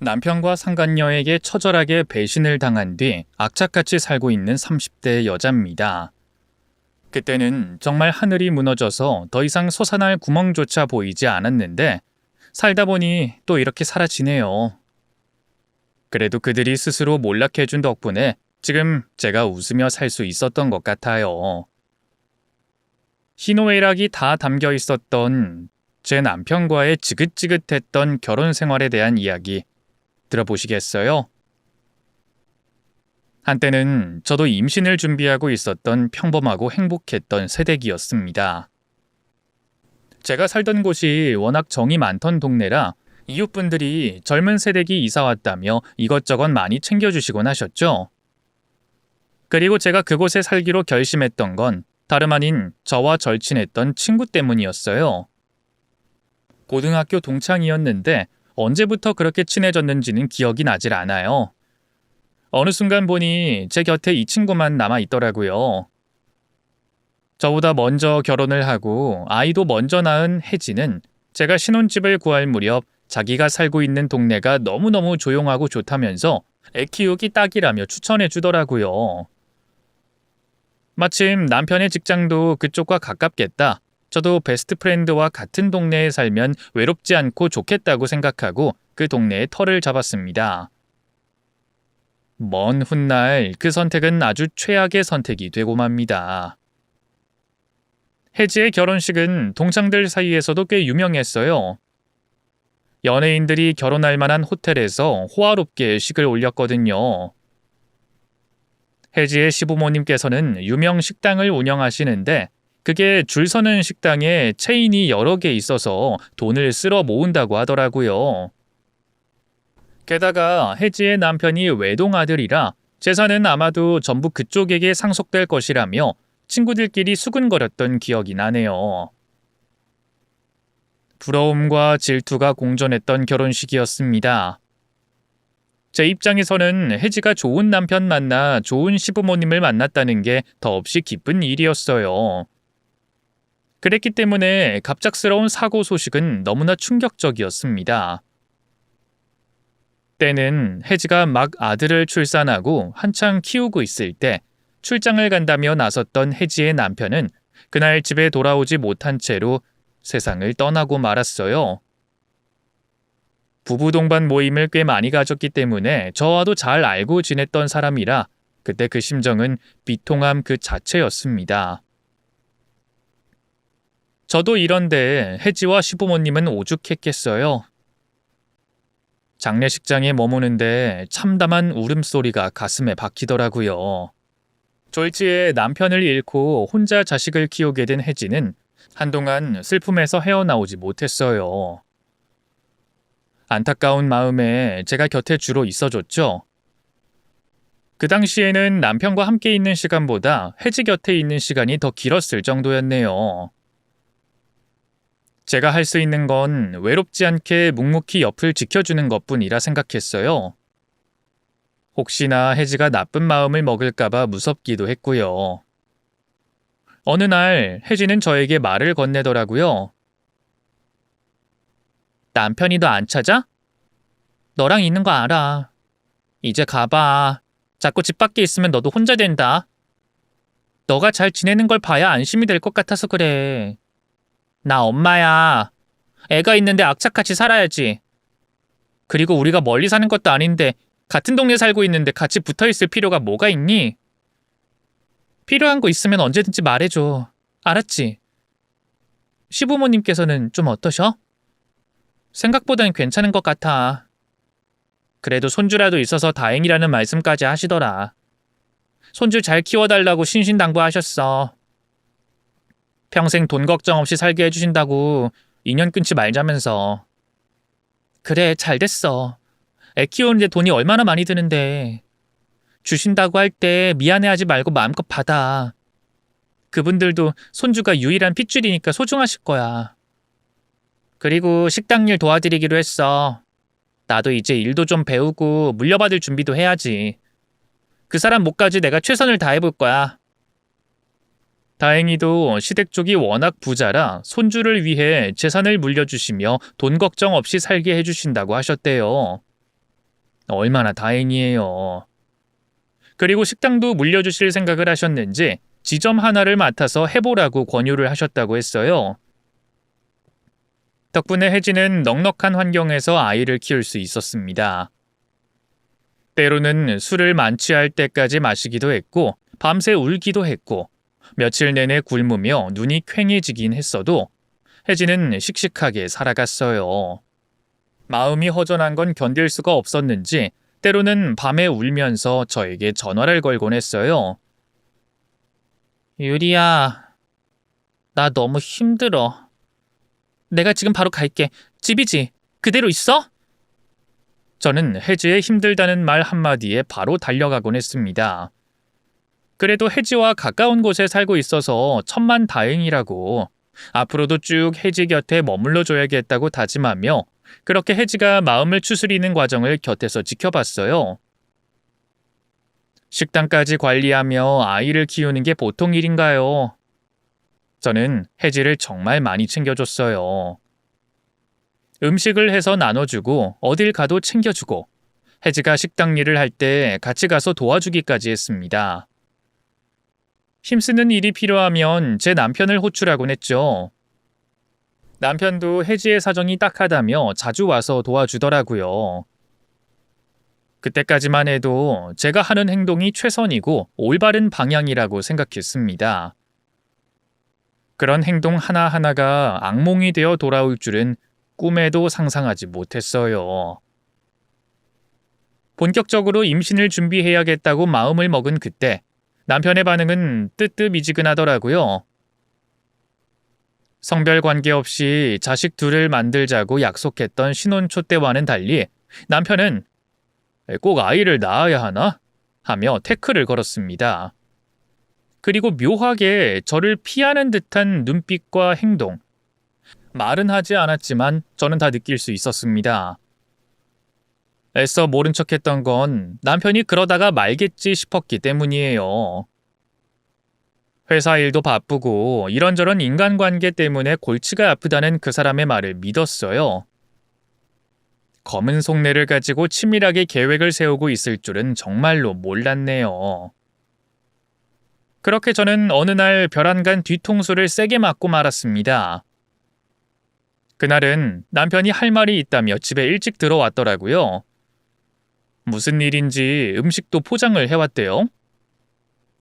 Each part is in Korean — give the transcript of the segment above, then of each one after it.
남편과 상간녀에게 처절하게 배신을 당한 뒤 악착같이 살고 있는 30대 여자입니다. 그때는 정말 하늘이 무너져서 더 이상 솟아날 구멍조차 보이지 않았는데 살다 보니 또 이렇게 사라지네요. 그래도 그들이 스스로 몰락해준 덕분에 지금 제가 웃으며 살 수 있었던 것 같아요. 희노애락이 다 담겨 있었던 제 남편과의 지긋지긋했던 결혼 생활에 대한 이야기 들어보시겠어요? 한때는 저도 임신을 준비하고 있었던 평범하고 행복했던 새댁이었습니다. 제가 살던 곳이 워낙 정이 많던 동네라 이웃분들이 젊은 새댁이 이사 왔다며 이것저것 많이 챙겨주시곤 하셨죠. 그리고 제가 그곳에 살기로 결심했던 건 다름 아닌 저와 절친했던 친구 때문이었어요. 고등학교 동창이었는데 언제부터 그렇게 친해졌는지는 기억이 나질 않아요. 어느 순간 보니 제 곁에 이 친구만 남아 있더라고요. 저보다 먼저 결혼을 하고 아이도 먼저 낳은 혜지는 제가 신혼집을 구할 무렵 자기가 살고 있는 동네가 너무너무 조용하고 좋다면서 애 키우기 딱이라며 추천해 주더라고요. 마침 남편의 직장도 그쪽과 가깝겠다. 저도 베스트 프렌드와 같은 동네에 살면 외롭지 않고 좋겠다고 생각하고 그 동네에 터를 잡았습니다. 먼 훗날 그 선택은 아주 최악의 선택이 되고 맙니다. 혜지의 결혼식은 동창들 사이에서도 꽤 유명했어요. 연예인들이 결혼할 만한 호텔에서 호화롭게 식을 올렸거든요. 혜지의 시부모님께서는 유명 식당을 운영하시는데 그게 줄 서는 식당에 체인이 여러 개 있어서 돈을 쓸어 모은다고 하더라고요. 게다가 혜지의 남편이 외동아들이라 재산은 아마도 전부 그쪽에게 상속될 것이라며 친구들끼리 수근거렸던 기억이 나네요. 부러움과 질투가 공존했던 결혼식이었습니다. 제 입장에서는 혜지가 좋은 남편 만나 좋은 시부모님을 만났다는 게 더없이 기쁜 일이었어요. 그랬기 때문에 갑작스러운 사고 소식은 너무나 충격적이었습니다. 때는 혜지가 막 아들을 출산하고 한창 키우고 있을 때 출장을 간다며 나섰던 혜지의 남편은 그날 집에 돌아오지 못한 채로 세상을 떠나고 말았어요. 부부 동반 모임을 꽤 많이 가졌기 때문에 저와도 잘 알고 지냈던 사람이라 그때 그 심정은 비통함 그 자체였습니다. 저도 이런데 혜지와 시부모님은 오죽했겠어요. 장례식장에 머무는데 참담한 울음소리가 가슴에 박히더라고요. 졸지에 남편을 잃고 혼자 자식을 키우게 된 혜지는 한동안 슬픔에서 헤어나오지 못했어요. 안타까운 마음에 제가 곁에 주로 있어줬죠. 그 당시에는 남편과 함께 있는 시간보다 혜지 곁에 있는 시간이 더 길었을 정도였네요. 제가 할 수 있는 건 외롭지 않게 묵묵히 옆을 지켜주는 것뿐이라 생각했어요. 혹시나 혜지가 나쁜 마음을 먹을까봐 무섭기도 했고요. 어느 날 혜지는 저에게 말을 건네더라고요. 남편이 너 안 찾아? 너랑 있는 거 알아. 이제 가봐. 자꾸 집 밖에 있으면 너도 혼자 된다. 너가 잘 지내는 걸 봐야 안심이 될 것 같아서 그래. 나 엄마야. 애가 있는데 악착같이 살아야지. 그리고 우리가 멀리 사는 것도 아닌데 같은 동네 살고 있는데 같이 붙어있을 필요가 뭐가 있니? 필요한 거 있으면 언제든지 말해줘. 알았지? 시부모님께서는 좀 어떠셔? 생각보단 괜찮은 것 같아. 그래도 손주라도 있어서 다행이라는 말씀까지 하시더라. 손주 잘 키워달라고 신신당부하셨어. 평생 돈 걱정 없이 살게 해주신다고 인연 끊지 말자면서. 그래, 잘 됐어. 애 키우는데 돈이 얼마나 많이 드는데. 주신다고 할 때 미안해하지 말고 마음껏 받아. 그분들도 손주가 유일한 핏줄이니까 소중하실 거야. 그리고 식당 일 도와드리기로 했어. 나도 이제 일도 좀 배우고 물려받을 준비도 해야지. 그 사람 몫까지 내가 최선을 다해볼 거야. 다행히도 시댁 쪽이 워낙 부자라 손주를 위해 재산을 물려주시며 돈 걱정 없이 살게 해주신다고 하셨대요. 얼마나 다행이에요. 그리고 식당도 물려주실 생각을 하셨는지 지점 하나를 맡아서 해보라고 권유를 하셨다고 했어요. 덕분에 혜진은 넉넉한 환경에서 아이를 키울 수 있었습니다. 때로는 술을 만취할 때까지 마시기도 했고 밤새 울기도 했고 며칠 내내 굶으며 눈이 퀭해지긴 했어도 혜진은 씩씩하게 살아갔어요. 마음이 허전한 건 견딜 수가 없었는지 때로는 밤에 울면서 저에게 전화를 걸곤 했어요. 유리야, 나 너무 힘들어. 내가 지금 바로 갈게. 집이지? 그대로 있어? 저는 혜지의 힘들다는 말 한마디에 바로 달려가곤 했습니다. 그래도 혜지와 가까운 곳에 살고 있어서 천만다행이라고, 앞으로도 쭉 혜지 곁에 머물러줘야겠다고 다짐하며 그렇게 혜지가 마음을 추스리는 과정을 곁에서 지켜봤어요. 식당까지 관리하며 아이를 키우는 게 보통 일인가요? 저는 혜지를 정말 많이 챙겨줬어요. 음식을 해서 나눠주고 어딜 가도 챙겨주고 혜지가 식당 일을 할 때 같이 가서 도와주기까지 했습니다. 힘쓰는 일이 필요하면 제 남편을 호출하곤 했죠. 남편도 혜지의 사정이 딱하다며 자주 와서 도와주더라고요. 그때까지만 해도 제가 하는 행동이 최선이고 올바른 방향이라고 생각했습니다. 그런 행동 하나하나가 악몽이 되어 돌아올 줄은 꿈에도 상상하지 못했어요. 본격적으로 임신을 준비해야겠다고 마음을 먹은 그때 남편의 반응은 뜨뜻미지근하더라고요. 성별 관계없이 자식 둘을 만들자고 약속했던 신혼초 때와는 달리 남편은 꼭 아이를 낳아야 하나? 하며 태클을 걸었습니다. 그리고 묘하게 저를 피하는 듯한 눈빛과 행동. 말은 하지 않았지만 저는 다 느낄 수 있었습니다. 애써 모른 척했던 건 남편이 그러다가 말겠지 싶었기 때문이에요. 회사 일도 바쁘고 이런저런 인간관계 때문에 골치가 아프다는 그 사람의 말을 믿었어요. 검은 속내를 가지고 치밀하게 계획을 세우고 있을 줄은 정말로 몰랐네요. 그렇게 저는 어느 날 벼랑간 뒤통수를 세게 맞고 말았습니다. 그날은 남편이 할 말이 있다며 집에 일찍 들어왔더라고요. 무슨 일인지 음식도 포장을 해왔대요.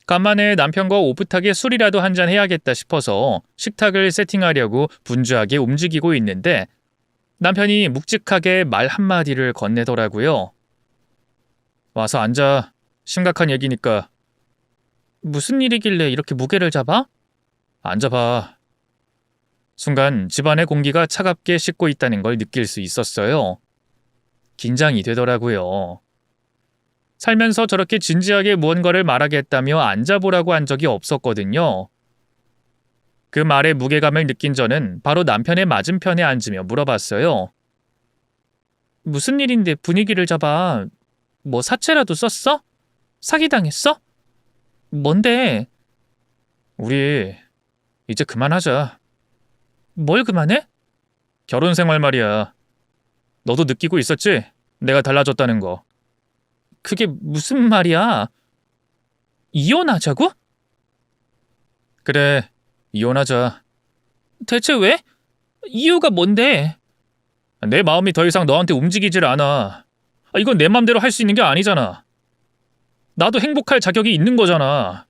간만에 남편과 오붓하게 술이라도 한잔 해야겠다 싶어서 식탁을 세팅하려고 분주하게 움직이고 있는데 남편이 묵직하게 말 한마디를 건네더라고요. 와서 앉아. 심각한 얘기니까. 무슨 일이길래 이렇게 무게를 잡아? 앉아봐. 순간 집안의 공기가 차갑게 식고 있다는 걸 느낄 수 있었어요. 긴장이 되더라고요. 살면서 저렇게 진지하게 무언가를 말하겠다며 앉아보라고 한 적이 없었거든요. 그 말의 무게감을 느낀 저는 바로 남편의 맞은편에 앉으며 물어봤어요. 무슨 일인데 분위기를 잡아? 뭐 사채라도 썼어? 사기당했어? 뭔데? 우리 이제 그만하자. 뭘 그만해? 결혼 생활 말이야. 너도 느끼고 있었지? 내가 달라졌다는 거. 그게 무슨 말이야? 이혼하자고? 그래, 이혼하자. 대체 왜? 이유가 뭔데? 내 마음이 더 이상 너한테 움직이질 않아. 이건 내 맘대로 할 수 있는 게 아니잖아. 나도 행복할 자격이 있는 거잖아.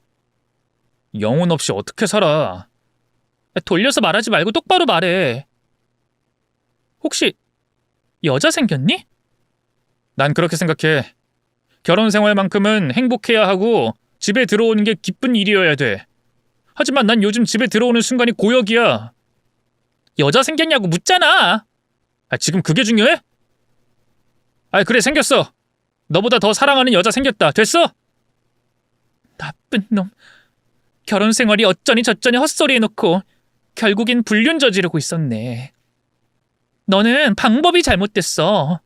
영혼 없이 어떻게 살아? 돌려서 말하지 말고 똑바로 말해. 혹시 여자 생겼니? 난 그렇게 생각해. 결혼 생활만큼은 행복해야 하고 집에 들어오는 게 기쁜 일이어야 돼. 하지만 난 요즘 집에 들어오는 순간이 고역이야. 여자 생겼냐고 묻잖아. 지금 그게 중요해? 그래, 생겼어. 너보다 더 사랑하는 여자 생겼다. 됐어? 나쁜 놈. 결혼 생활이 어쩌니 저쩌니 헛소리 해놓고 결국엔 불륜 저지르고 있었네. 너는 방법이 잘못됐어.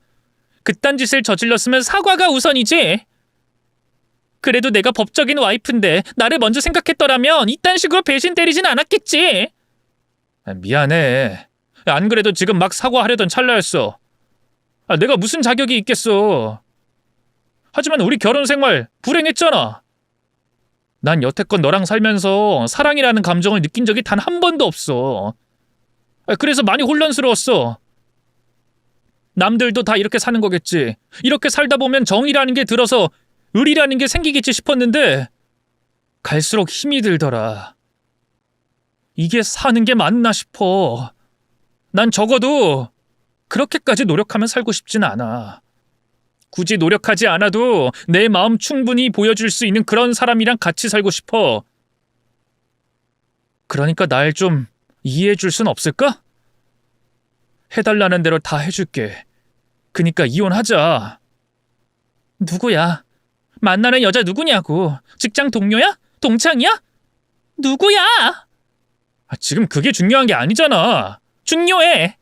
그딴 짓을 저질렀으면 사과가 우선이지. 그래도 내가 법적인 와이프인데 나를 먼저 생각했더라면 이딴 식으로 배신 때리진 않았겠지. 미안해. 안 그래도 지금 막 사과하려던 찰나였어. 내가 무슨 자격이 있겠어. 하지만 우리 결혼 생활 불행했잖아. 난 여태껏 너랑 살면서 사랑이라는 감정을 느낀 적이 단 한 번도 없어. 그래서 많이 혼란스러웠어. 남들도 다 이렇게 사는 거겠지. 이렇게 살다 보면 정이라는 게 들어서 의리라는 게 생기겠지 싶었는데 갈수록 힘이 들더라. 이게 사는 게 맞나 싶어. 난 적어도 그렇게까지 노력하면 살고 싶진 않아. 굳이 노력하지 않아도 내 마음 충분히 보여줄 수 있는 그런 사람이랑 같이 살고 싶어. 그러니까 날 좀 이해해줄 순 없을까? 해달라는 대로 다 해줄게. 그니까 이혼하자. 누구야? 만나는 여자 누구냐고. 직장 동료야? 동창이야? 누구야? 지금 그게 중요한 게 아니잖아. 중요해.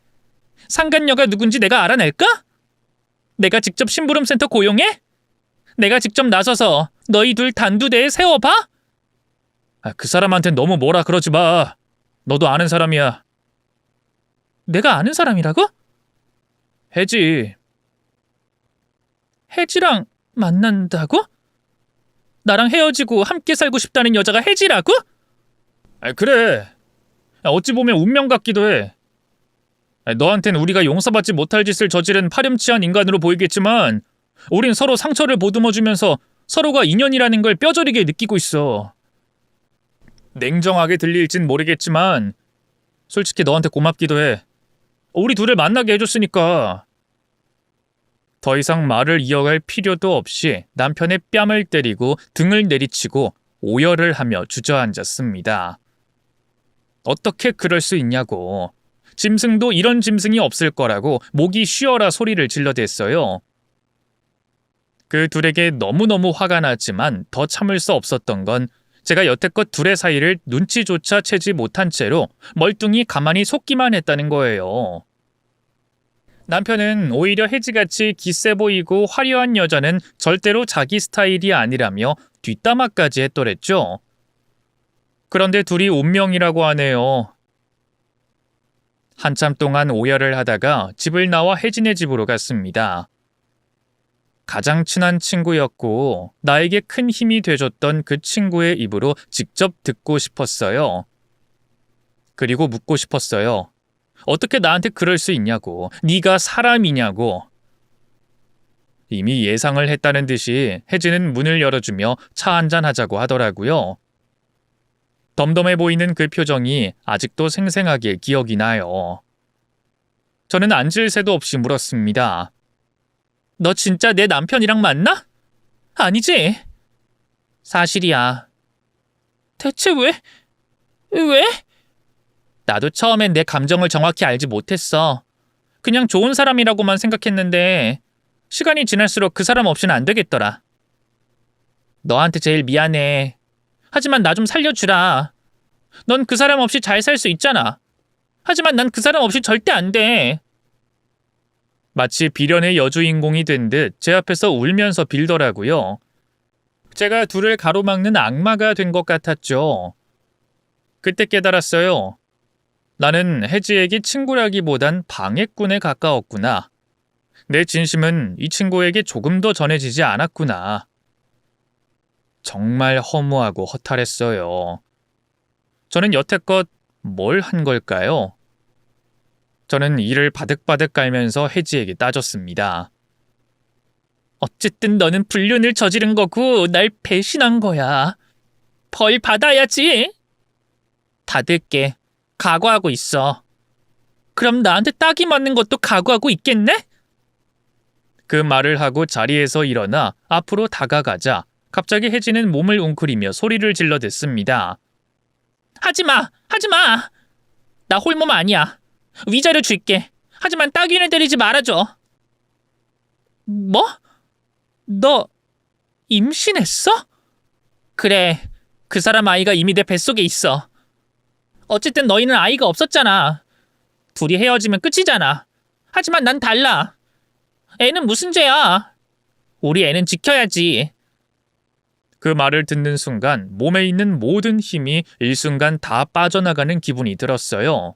상간녀가 누군지 내가 알아낼까? 내가 직접 심부름센터 고용해? 내가 직접 나서서 너희 둘 단두대에 세워봐? 그 사람한텐 너무 뭐라 그러지 마. 너도 아는 사람이야. 내가 아는 사람이라고? 혜지. 혜지랑 만난다고? 나랑 헤어지고 함께 살고 싶다는 여자가 혜지라고? 그래. 어찌 보면 운명 같기도 해. 너한텐 우리가 용서받지 못할 짓을 저지른 파렴치한 인간으로 보이겠지만 우린 서로 상처를 보듬어주면서 서로가 인연이라는 걸 뼈저리게 느끼고 있어. 냉정하게 들릴진 모르겠지만 솔직히 너한테 고맙기도 해. 우리 둘을 만나게 해줬으니까. 더 이상 말을 이어갈 필요도 없이 남편의 뺨을 때리고 등을 내리치고 오열을 하며 주저앉았습니다. 어떻게 그럴 수 있냐고. 짐승도 이런 짐승이 없을 거라고 목이 쉬어라 소리를 질러댔어요. 그 둘에게 너무너무 화가 났지만 더 참을 수 없었던 건 제가 여태껏 둘의 사이를 눈치조차 채지 못한 채로 멀뚱히 가만히 속기만 했다는 거예요. 남편은 오히려 혜지같이 기세 보이고 화려한 여자는 절대로 자기 스타일이 아니라며 뒷담화까지 했더랬죠. 그런데 둘이 운명이라고 하네요. 한참 동안 오열을 하다가 집을 나와 혜진의 집으로 갔습니다. 가장 친한 친구였고 나에게 큰 힘이 돼줬던 그 친구의 입으로 직접 듣고 싶었어요. 그리고 묻고 싶었어요. 어떻게 나한테 그럴 수 있냐고. 네가 사람이냐고. 이미 예상을 했다는 듯이 혜진은 문을 열어주며 차 한잔 하자고 하더라고요. 덤덤해 보이는 그 표정이 아직도 생생하게 기억이 나요. 저는 앉을 새도 없이 물었습니다. 너 진짜 내 남편이랑 만나? 아니지? 사실이야. 대체 왜? 왜? 나도 처음엔 내 감정을 정확히 알지 못했어. 그냥 좋은 사람이라고만 생각했는데 시간이 지날수록 그 사람 없이는 안 되겠더라. 너한테 제일 미안해. 하지만 나 좀 살려주라. 넌 그 사람 없이 잘 살 수 있잖아. 하지만 난 그 사람 없이 절대 안 돼. 마치 비련의 여주인공이 된 듯 제 앞에서 울면서 빌더라고요. 제가 둘을 가로막는 악마가 된 것 같았죠. 그때 깨달았어요. 나는 혜지에게 친구라기보단 방해꾼에 가까웠구나. 내 진심은 이 친구에게 조금 더 전해지지 않았구나. 정말 허무하고 허탈했어요. 저는 여태껏 뭘 한 걸까요? 저는 이를 바득바득 깔면서 혜지에게 따졌습니다. 어쨌든 너는 불륜을 저지른 거고 날 배신한 거야. 벌 받아야지. 받을게. 각오하고 있어. 그럼 나한테 딱이 맞는 것도 각오하고 있겠네? 그 말을 하고 자리에서 일어나 앞으로 다가가자 갑자기 혜지는 몸을 웅크리며 소리를 질러댔습니다. 하지마! 하지마! 나 홀몸 아니야. 위자료 줄게. 하지만 따귀는 때리지 말아줘. 뭐? 너 임신했어? 그래. 그 사람 아이가 이미 내 뱃속에 있어. 어쨌든 너희는 아이가 없었잖아. 둘이 헤어지면 끝이잖아. 하지만 난 달라. 애는 무슨 죄야. 우리 애는 지켜야지. 그 말을 듣는 순간 몸에 있는 모든 힘이 일순간 다 빠져나가는 기분이 들었어요.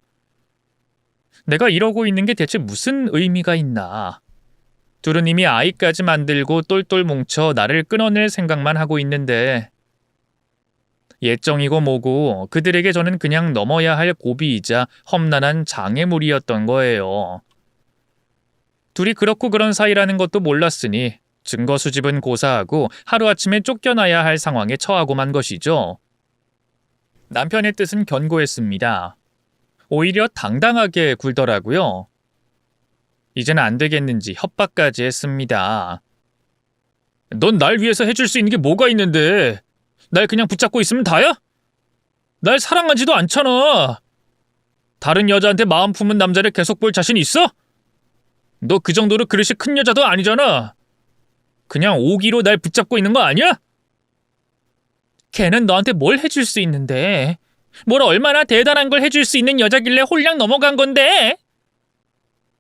내가 이러고 있는 게 대체 무슨 의미가 있나. 둘은 이미 아이까지 만들고 똘똘 뭉쳐 나를 끊어낼 생각만 하고 있는데 예정이고 뭐고 그들에게 저는 그냥 넘어야 할 고비이자 험난한 장애물이었던 거예요. 둘이 그렇고 그런 사이라는 것도 몰랐으니 증거 수집은 고사하고 하루아침에 쫓겨나야 할 상황에 처하고 만 것이죠. 남편의 뜻은 견고했습니다. 오히려 당당하게 굴더라고요. 이제는 안 되겠는지 협박까지 했습니다. 넌 날 위해서 해줄 수 있는 게 뭐가 있는데 날 그냥 붙잡고 있으면 다야? 날 사랑하지도 않잖아. 다른 여자한테 마음 품은 남자를 계속 볼 자신 있어? 너 그 정도로 그릇이 큰 여자도 아니잖아. 그냥 오기로 날 붙잡고 있는 거 아니야? 걔는 너한테 뭘 해줄 수 있는데? 뭘 얼마나 대단한 걸 해줄 수 있는 여자길래 홀랑 넘어간 건데?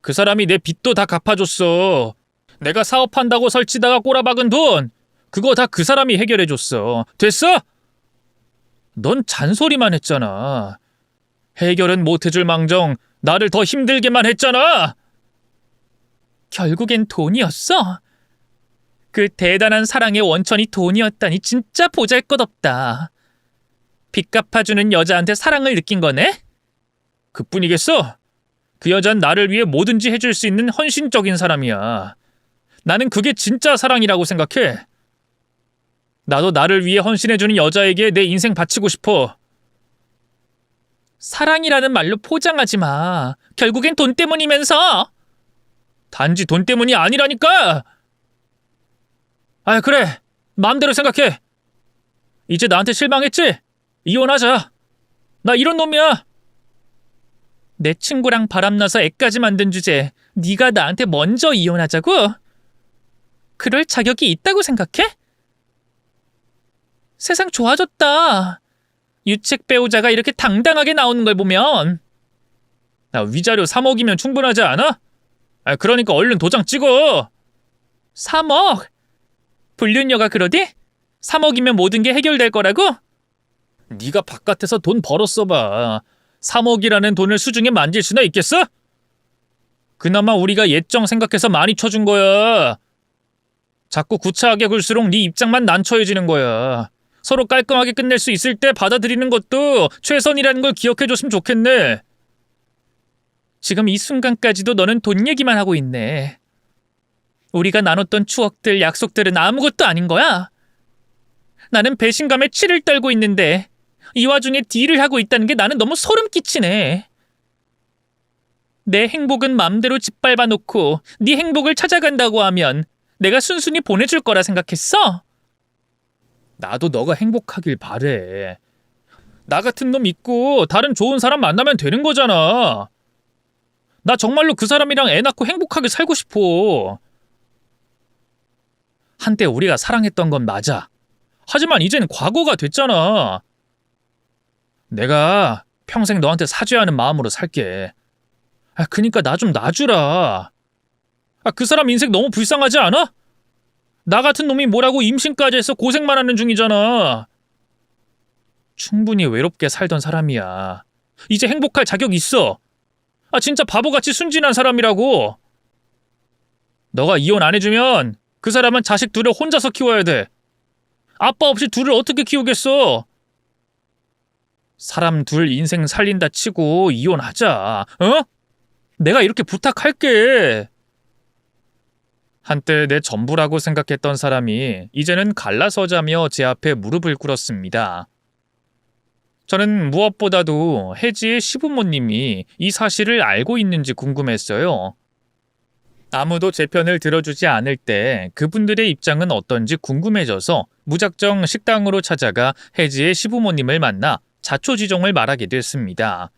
그 사람이 내 빚도 다 갚아줬어. 내가 사업한다고 설치다가 꼬라박은 돈 그거 다 그 사람이 해결해줬어. 됐어? 넌 잔소리만 했잖아. 해결은 못해줄 망정 나를 더 힘들게만 했잖아. 결국엔 돈이었어? 그 대단한 사랑의 원천이 돈이었다니 진짜 보잘것없다. 빚 갚아주는 여자한테 사랑을 느낀 거네? 그뿐이겠어? 그 여잔 나를 위해 뭐든지 해줄 수 있는 헌신적인 사람이야. 나는 그게 진짜 사랑이라고 생각해. 나도 나를 위해 헌신해주는 여자에게 내 인생 바치고 싶어. 사랑이라는 말로 포장하지 마. 결국엔 돈 때문이면서. 단지 돈 때문이 아니라니까. 아, 그래. 마음대로 생각해. 이제 나한테 실망했지? 이혼하자. 나 이런 놈이야. 내 친구랑 바람나서 애까지 만든 주제에 네가 나한테 먼저 이혼하자고? 그럴 자격이 있다고 생각해? 세상 좋아졌다. 유책 배우자가 이렇게 당당하게 나오는 걸 보면. 나 위자료 3억이면 충분하지 않아? 그러니까 얼른 도장 찍어. 3억? 불륜녀가 그러디? 3억이면 모든 게 해결될 거라고? 네가 바깥에서 돈 벌었어 봐. 3억이라는 돈을 수중에 만질 수나 있겠어? 그나마 우리가 예정 생각해서 많이 쳐준 거야. 자꾸 구차하게 굴수록 네 입장만 난처해지는 거야. 서로 깔끔하게 끝낼 수 있을 때 받아들이는 것도 최선이라는 걸 기억해줬으면 좋겠네. 지금 이 순간까지도 너는 돈 얘기만 하고 있네. 우리가 나눴던 추억들, 약속들은 아무것도 아닌 거야. 나는 배신감에 치를 떨고 있는데 이 와중에 딜을 하고 있다는 게 나는 너무 소름 끼치네. 내 행복은 맘대로 짓밟아 놓고 네 행복을 찾아간다고 하면 내가 순순히 보내줄 거라 생각했어? 나도 너가 행복하길 바래. 나 같은 놈 있고 다른 좋은 사람 만나면 되는 거잖아. 나 정말로 그 사람이랑 애 낳고 행복하게 살고 싶어. 한때 우리가 사랑했던 건 맞아. 하지만 이젠 과거가 됐잖아. 내가 평생 너한테 사죄하는 마음으로 살게. 그니까 나 좀 놔주라. 그 사람 인생 너무 불쌍하지 않아? 나 같은 놈이 뭐라고 임신까지 해서 고생만 하는 중이잖아. 충분히 외롭게 살던 사람이야. 이제 행복할 자격 있어. 진짜 바보같이 순진한 사람이라고. 너가 이혼 안 해주면 그 사람은 자식 둘을 혼자서 키워야 돼. 아빠 없이 둘을 어떻게 키우겠어? 사람 둘 인생 살린다 치고 이혼하자. 어? 내가 이렇게 부탁할게. 한때 내 전부라고 생각했던 사람이 이제는 갈라서자며 제 앞에 무릎을 꿇었습니다. 저는 무엇보다도 혜지의 시부모님이 이 사실을 알고 있는지 궁금했어요. 아무도 제 편을 들어주지 않을 때 그분들의 입장은 어떤지 궁금해져서 무작정 식당으로 찾아가 혜지의 시부모님을 만나 자초지종을 말하게 됐습니다.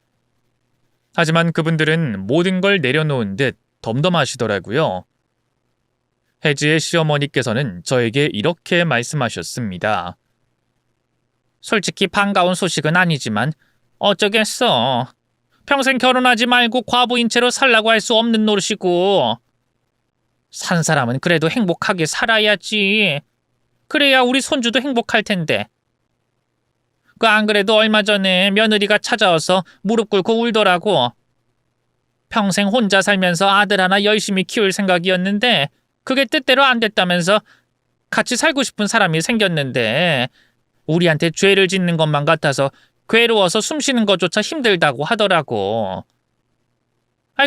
하지만 그분들은 모든 걸 내려놓은 듯 덤덤하시더라고요. 혜지의 시어머니께서는 저에게 이렇게 말씀하셨습니다. 솔직히 반가운 소식은 아니지만 어쩌겠어. 평생 결혼하지 말고 과부인 채로 살라고 할 수 없는 노릇이고. 산 사람은 그래도 행복하게 살아야지. 그래야 우리 손주도 행복할 텐데. 안 그래도 얼마 전에 며느리가 찾아와서 무릎 꿇고 울더라고. 평생 혼자 살면서 아들 하나 열심히 키울 생각이었는데 그게 뜻대로 안 됐다면서 같이 살고 싶은 사람이 생겼는데 우리한테 죄를 짓는 것만 같아서 괴로워서 숨 쉬는 것조차 힘들다고 하더라고.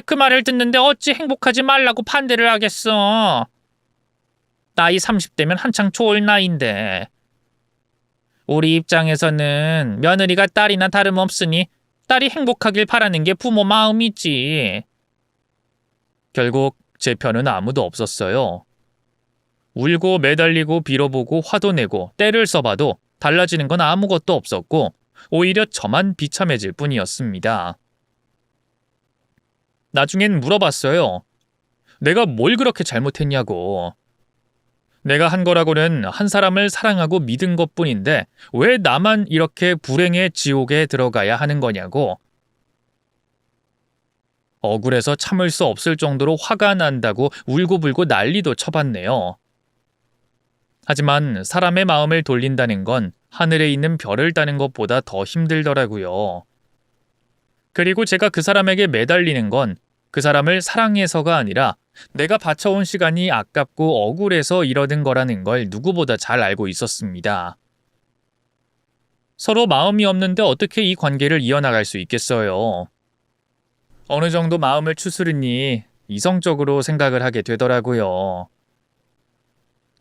그 말을 듣는데 어찌 행복하지 말라고 반대를 하겠어. 나이 30대면 한창 좋을 나이인데. 우리 입장에서는 며느리가 딸이나 다름없으니 딸이 행복하길 바라는 게 부모 마음이지. 결국 제 편은 아무도 없었어요. 울고 매달리고 빌어보고 화도 내고 때를 써봐도 달라지는 건 아무것도 없었고 오히려 저만 비참해질 뿐이었습니다. 나중엔 물어봤어요. 내가 뭘 그렇게 잘못했냐고. 내가 한 거라고는 한 사람을 사랑하고 믿은 것뿐인데 왜 나만 이렇게 불행의 지옥에 들어가야 하는 거냐고. 억울해서 참을 수 없을 정도로 화가 난다고 울고불고 난리도 쳐봤네요. 하지만 사람의 마음을 돌린다는 건 하늘에 있는 별을 따는 것보다 더 힘들더라고요. 그리고 제가 그 사람에게 매달리는 건 그 사람을 사랑해서가 아니라 내가 바쳐온 시간이 아깝고 억울해서 이러는 거라는 걸 누구보다 잘 알고 있었습니다. 서로 마음이 없는데 어떻게 이 관계를 이어나갈 수 있겠어요. 어느 정도 마음을 추스르니 이성적으로 생각을 하게 되더라고요.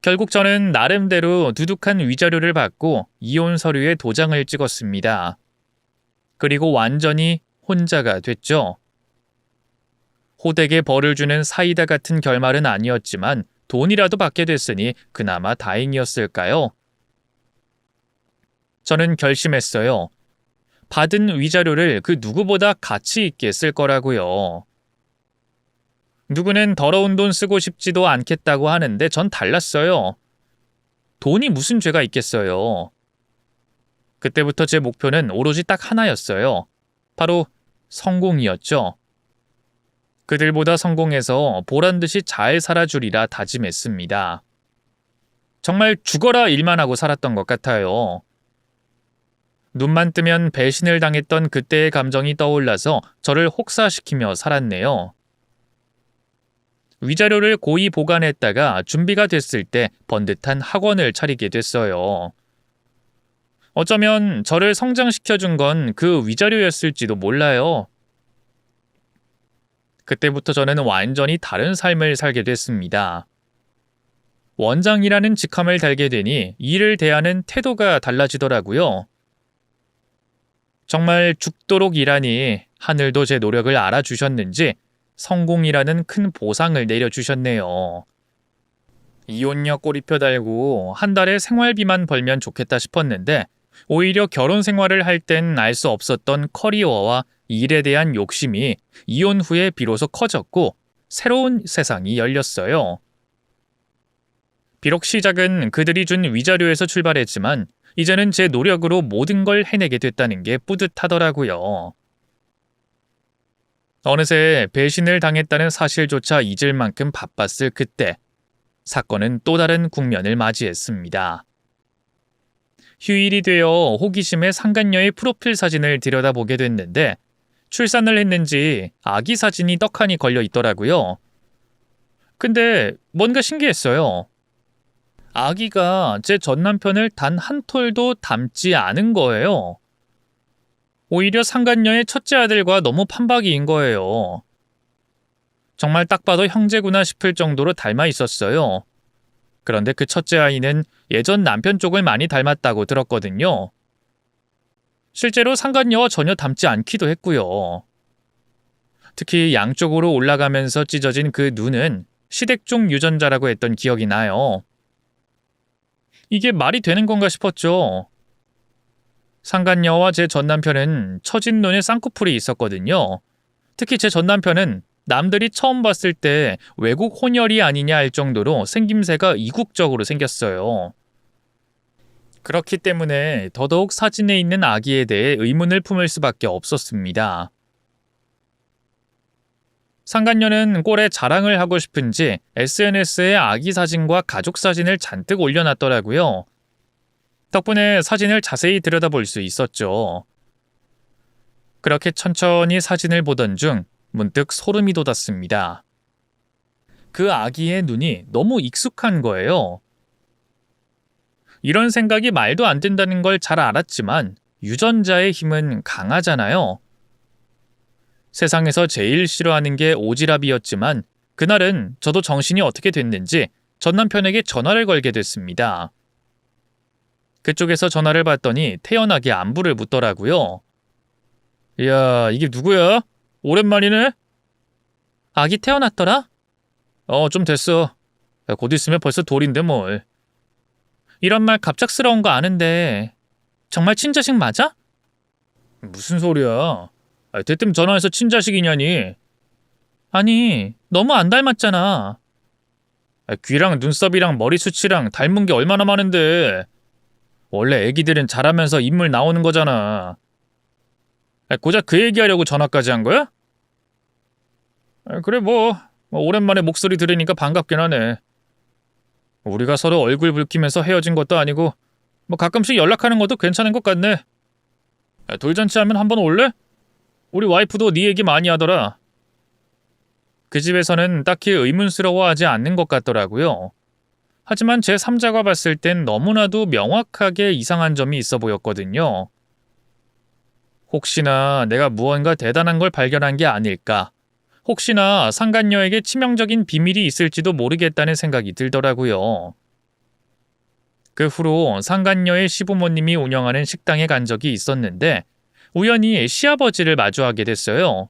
결국 저는 나름대로 두둑한 위자료를 받고 이혼 서류에 도장을 찍었습니다. 그리고 완전히 혼자가 됐죠. 호되게 벌을 주는 사이다 같은 결말은 아니었지만 돈이라도 받게 됐으니 그나마 다행이었을까요? 저는 결심했어요. 받은 위자료를 그 누구보다 가치 있게 쓸 거라고요. 누구는 더러운 돈 쓰고 싶지도 않겠다고 하는데 전 달랐어요. 돈이 무슨 죄가 있겠어요. 그때부터 제 목표는 오로지 딱 하나였어요. 바로 성공이었죠. 그들보다 성공해서 보란듯이 잘 살아주리라 다짐했습니다. 정말 죽어라 일만 하고 살았던 것 같아요. 눈만 뜨면 배신을 당했던 그때의 감정이 떠올라서 저를 혹사시키며 살았네요. 위자료를 고이 보관했다가 준비가 됐을 때 번듯한 학원을 차리게 됐어요. 어쩌면 저를 성장시켜준 건 그 위자료였을지도 몰라요. 그때부터 저는 완전히 다른 삶을 살게 됐습니다. 원장이라는 직함을 달게 되니 일을 대하는 태도가 달라지더라고요. 정말 죽도록 일하니 하늘도 제 노력을 알아주셨는지 성공이라는 큰 보상을 내려주셨네요. 이혼녀 꼬리표 달고 한 달에 생활비만 벌면 좋겠다 싶었는데 오히려 결혼 생활을 할 땐 알 수 없었던 커리어와 일에 대한 욕심이 이혼 후에 비로소 커졌고 새로운 세상이 열렸어요. 비록 시작은 그들이 준 위자료에서 출발했지만 이제는 제 노력으로 모든 걸 해내게 됐다는 게 뿌듯하더라고요. 어느새 배신을 당했다는 사실조차 잊을 만큼 바빴을 그때 사건은 또 다른 국면을 맞이했습니다. 휴일이 되어 호기심에 상간녀의 프로필 사진을 들여다보게 됐는데 출산을 했는지 아기 사진이 떡하니 걸려 있더라고요. 근데 뭔가 신기했어요. 아기가 제 전 남편을 단 한 톨도 닮지 않은 거예요. 오히려 상간녀의 첫째 아들과 너무 판박이인 거예요. 정말 딱 봐도 형제구나 싶을 정도로 닮아 있었어요. 그런데 그 첫째 아이는 예전 남편 쪽을 많이 닮았다고 들었거든요. 실제로 상간녀와 전혀 닮지 않기도 했고요. 특히 양쪽으로 올라가면서 찢어진 그 눈은 시댁종 유전자라고 했던 기억이 나요. 이게 말이 되는 건가 싶었죠. 상간녀와 제 전남편은 처진 눈에 쌍꺼풀이 있었거든요. 특히 제 전남편은 남들이 처음 봤을 때 외국 혼혈이 아니냐 할 정도로 생김새가 이국적으로 생겼어요. 그렇기 때문에 더더욱 사진에 있는 아기에 대해 의문을 품을 수밖에 없었습니다. 상간녀는 꼴에 자랑을 하고 싶은지 SNS에 아기 사진과 가족 사진을 잔뜩 올려놨더라고요. 덕분에 사진을 자세히 들여다볼 수 있었죠. 그렇게 천천히 사진을 보던 중 문득 소름이 돋았습니다. 그 아기의 눈이 너무 익숙한 거예요. 이런 생각이 말도 안 된다는 걸 잘 알았지만 유전자의 힘은 강하잖아요. 세상에서 제일 싫어하는 게 오지랖이었지만 그날은 저도 정신이 어떻게 됐는지 전 남편에게 전화를 걸게 됐습니다. 그쪽에서 전화를 받더니 태연하게 안부를 묻더라고요. 야, 이게 누구야? 오랜만이네? 아기 태어났더라? 좀 됐어. 야, 곧 있으면 벌써 돌인데 뭘. 이런 말 갑작스러운 거 아는데 정말 친자식 맞아? 무슨 소리야? 대뜸 전화해서 친자식이냐니. 아니, 너무 안 닮았잖아. 귀랑 눈썹이랑 머리 숱이랑 닮은 게 얼마나 많은데. 원래 애기들은 자라면서 인물 나오는 거잖아. 고작 그 얘기하려고 전화까지 한 거야? 그래 뭐 오랜만에 목소리 들으니까 반갑긴 하네. 우리가 서로 얼굴 붉히면서 헤어진 것도 아니고 뭐 가끔씩 연락하는 것도 괜찮은 것 같네. 돌잔치 하면 한번 올래? 우리 와이프도 네 얘기 많이 하더라. 그 집에서는 딱히 의문스러워하지 않는 것 같더라고요. 하지만 제 3자가 봤을 땐 너무나도 명확하게 이상한 점이 있어 보였거든요. 혹시나 내가 무언가 대단한 걸 발견한 게 아닐까. 혹시나 상간녀에게 치명적인 비밀이 있을지도 모르겠다는 생각이 들더라고요. 그 후로 상간녀의 시부모님이 운영하는 식당에 간 적이 있었는데 우연히 시아버지를 마주하게 됐어요.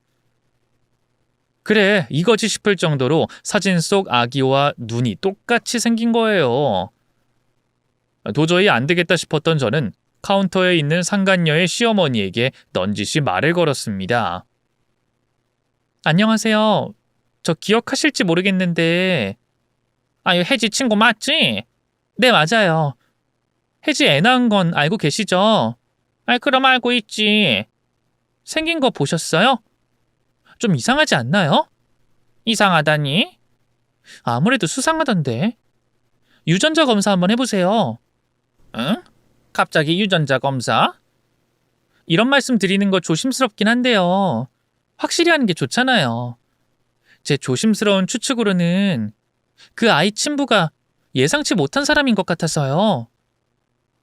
그래, 이거지 싶을 정도로 사진 속 아기와 눈이 똑같이 생긴 거예요. 도저히 안 되겠다 싶었던 저는 카운터에 있는 상간녀의 시어머니에게 넌지시 말을 걸었습니다. 안녕하세요. 저 기억하실지 모르겠는데 혜지 친구 맞지? 네, 맞아요. 혜지 애 낳은 건 알고 계시죠? 그럼 알고 있지. 생긴 거 보셨어요? 좀 이상하지 않나요? 이상하다니? 아무래도 수상하던데. 유전자 검사 한번 해보세요. 응? 갑자기 유전자 검사? 이런 말씀 드리는 거 조심스럽긴 한데요. 확실히 하는 게 좋잖아요. 제 조심스러운 추측으로는 그 아이 친부가 예상치 못한 사람인 것 같아서요.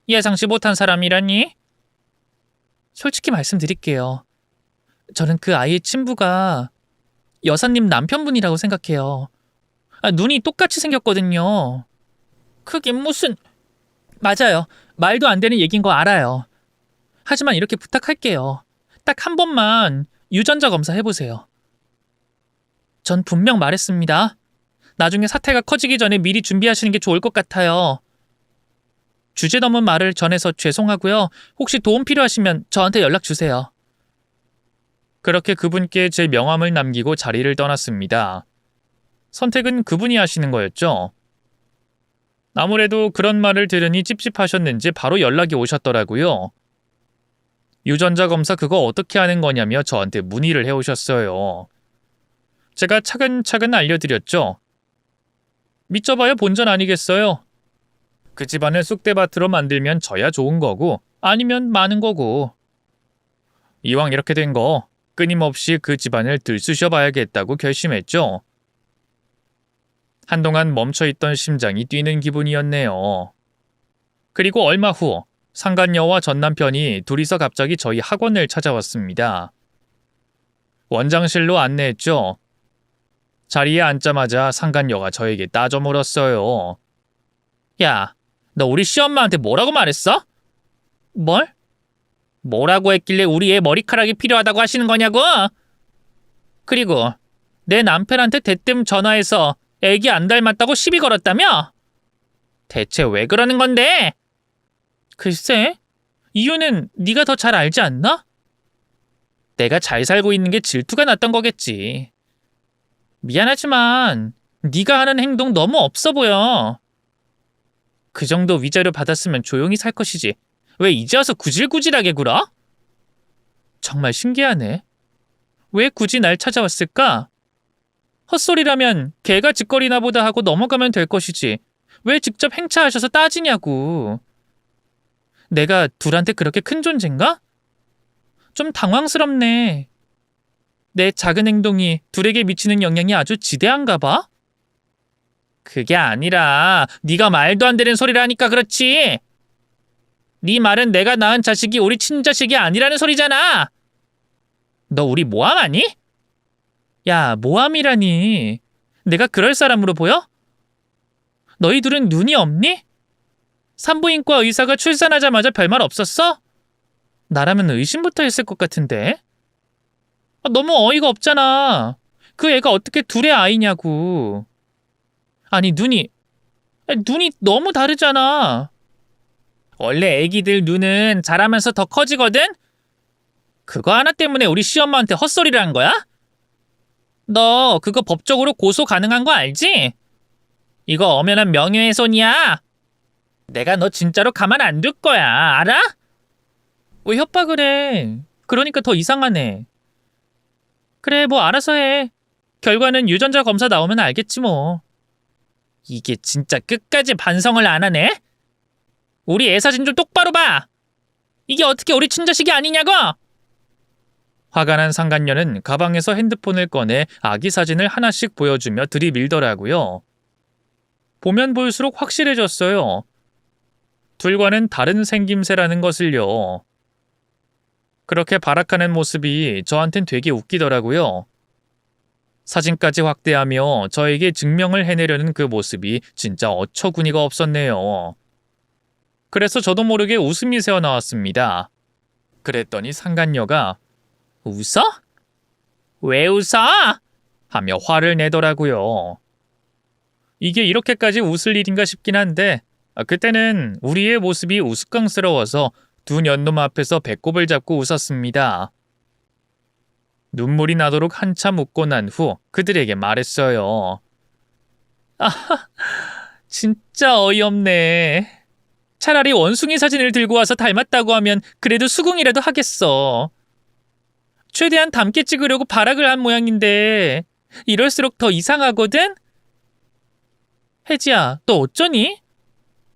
예상치 못한 사람이라니? 솔직히 말씀드릴게요. 저는 그 아이의 친부가 여사님 남편분이라고 생각해요. 눈이 똑같이 생겼거든요. 그게 무슨... 맞아요. 말도 안 되는 얘기인 거 알아요. 하지만 이렇게 부탁할게요. 딱 한 번만 유전자 검사 해보세요. 전 분명 말했습니다. 나중에 사태가 커지기 전에 미리 준비하시는 게 좋을 것 같아요. 주제 넘은 말을 전해서 죄송하고요. 혹시 도움 필요하시면 저한테 연락 주세요. 그렇게 그분께 제 명함을 남기고 자리를 떠났습니다. 선택은 그분이 하시는 거였죠. 아무래도 그런 말을 들으니 찝찝하셨는지 바로 연락이 오셨더라고요. 유전자 검사 그거 어떻게 하는 거냐며 저한테 문의를 해오셨어요. 제가 차근차근 알려드렸죠. 믿져봐야 본전 아니겠어요? 그 집안을 쑥대밭으로 만들면 저야 좋은 거고 아니면 많은 거고. 이왕 이렇게 된 거 끊임없이 그 집안을 들쑤셔봐야겠다고 결심했죠. 한동안 멈춰있던 심장이 뛰는 기분이었네요. 그리고 얼마 후 상간녀와 전남편이 둘이서 갑자기 저희 학원을 찾아왔습니다. 원장실로 안내했죠. 자리에 앉자마자 상간녀가 저에게 따져 물었어요. 야, 너 우리 시엄마한테 뭐라고 말했어? 뭘? 뭐라고 했길래 우리 애 머리카락이 필요하다고 하시는 거냐고? 그리고 내 남편한테 대뜸 전화해서 애기 안 닮았다고 시비 걸었다며? 대체 왜 그러는 건데? 글쎄, 이유는 네가 더 잘 알지 않나? 내가 잘 살고 있는 게 질투가 났던 거겠지. 미안하지만 네가 하는 행동 너무 없어 보여. 그 정도 위자료 받았으면 조용히 살 것이지. 왜 이제 와서 구질구질하게 굴어? 정말 신기하네. 왜 굳이 날 찾아왔을까? 헛소리라면 걔가 짓거리나 보다 하고 넘어가면 될 것이지. 왜 직접 행차하셔서 따지냐고. 내가 둘한테 그렇게 큰 존재인가? 좀 당황스럽네. 내 작은 행동이 둘에게 미치는 영향이 아주 지대한가 봐? 그게 아니라 네가 말도 안 되는 소리를 하니까 그렇지. 네 말은 내가 낳은 자식이 우리 친자식이 아니라는 소리잖아. 너 우리 모함하니? 야, 모함이라니. 내가 그럴 사람으로 보여? 너희 둘은 눈이 없니? 산부인과 의사가 출산하자마자 별말 없었어? 나라면 의심부터 했을 것 같은데. 너무 어이가 없잖아. 그 애가 어떻게 둘의 아이냐고. 아니, 눈이 너무 다르잖아. 원래 애기들 눈은 자라면서 더 커지거든? 그거 하나 때문에 우리 시엄마한테 헛소리를 한 거야? 너 그거 법적으로 고소 가능한 거 알지? 이거 엄연한 명예훼손이야. 내가 너 진짜로 가만 안 둘 거야. 알아? 왜 협박을 해? 그러니까 더 이상하네. 그래, 뭐 알아서 해. 결과는 유전자 검사 나오면 알겠지 뭐. 이게 진짜 끝까지 반성을 안 하네? 우리 애 사진 좀 똑바로 봐. 이게 어떻게 우리 친자식이 아니냐고? 화가 난 상간녀는 가방에서 핸드폰을 꺼내 아기 사진을 하나씩 보여주며 들이밀더라고요. 보면 볼수록 확실해졌어요. 둘과는 다른 생김새라는 것을요. 그렇게 발악하는 모습이 저한텐 되게 웃기더라고요. 사진까지 확대하며 저에게 증명을 해내려는 그 모습이 진짜 어처구니가 없었네요. 그래서 저도 모르게 웃음이 새어나왔습니다. 그랬더니 상간녀가 웃어? 왜 웃어? 하며 화를 내더라고요. 이게 이렇게까지 웃을 일인가 싶긴 한데 그때는 우리의 모습이 우스꽝스러워서 두 년놈 앞에서 배꼽을 잡고 웃었습니다. 눈물이 나도록 한참 웃고 난 후 그들에게 말했어요. 아하, 진짜 어이없네. 차라리 원숭이 사진을 들고 와서 닮았다고 하면 그래도 수긍이라도 하겠어. 최대한 닮게 찍으려고 발악을 한 모양인데 이럴수록 더 이상하거든? 혜지야, 너 어쩌니?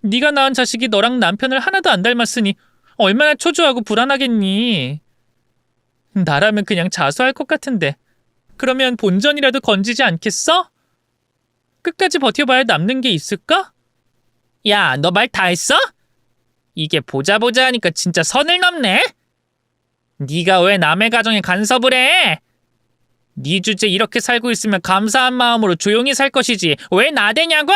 네가 낳은 자식이 너랑 남편을 하나도 안 닮았으니 얼마나 초조하고 불안하겠니? 나라면 그냥 자수할 것 같은데 그러면 본전이라도 건지지 않겠어? 끝까지 버텨봐야 남는 게 있을까? 야, 너 말 다 했어? 이게 보자 하니까 진짜 선을 넘네? 네가 왜 남의 가정에 간섭을 해? 네 주제 이렇게 살고 있으면 감사한 마음으로 조용히 살 것이지 왜 나대냐고?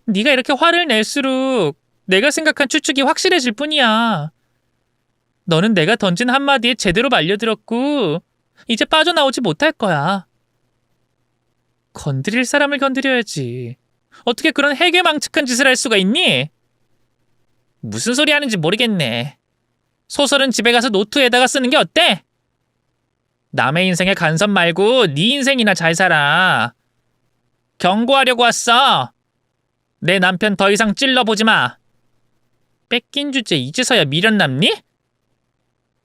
네가 이렇게 화를 낼수록 내가 생각한 추측이 확실해질 뿐이야. 너는 내가 던진 한마디에 제대로 말려들었고 이제 빠져나오지 못할 거야. 건드릴 사람을 건드려야지. 어떻게 그런 해괴망측한 짓을 할 수가 있니? 무슨 소리 하는지 모르겠네. 소설은 집에 가서 노트에다가 쓰는 게 어때? 남의 인생에 간섭 말고 네 인생이나 잘 살아. 경고하려고 왔어. 내 남편 더 이상 찔러보지 마. 뺏긴 주제 이제서야 미련 남니?